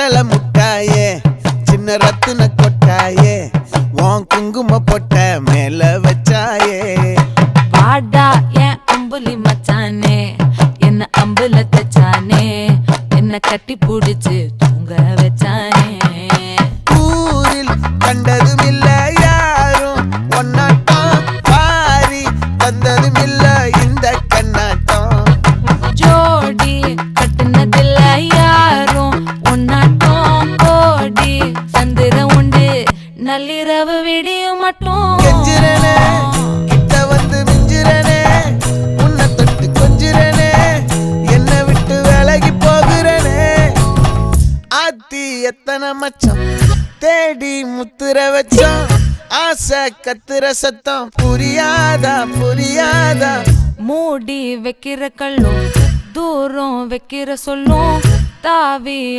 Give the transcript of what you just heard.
கட்டளை முட்டாயே சின்ன ரத்தின கொட்டாயே உன் குங்கும பொட்ட மேல வச்சாயே வாடா என் அம்புலி மச்சானே என்ன அம்புல தச்சானே என்ன கட்டி புடிச்சு தூங்க வச்சானே ஊரில் கண்டதும் இல்ல யாரும் ஒன்னாட்டம் பாரி தந்ததும் இல்ல இந்த கண்ணாட்டம் ஜோடி கட்டுனதில்ல யாரும் ஒன்னாட்டம் கோடி சந்திரம் உண்டு நள்ளிரவு விடியும் மட்டும் கெஞ்சிரனே கிட்ட வந்து மிஞ்சிரனே உன்னை தொட்டு கொஞ்சிரனே என்னை விட்டு விலகி போகிறனே ஆத்தி எத்தனை மச்சம் தேடி முத்துற வச்சோம் ஆசை கத்துற சத்தம் புரியாதா புரியாதா மூடி வைக்கிற கல்லும் தூரம் வைக்கிற சொல்லும் தாவி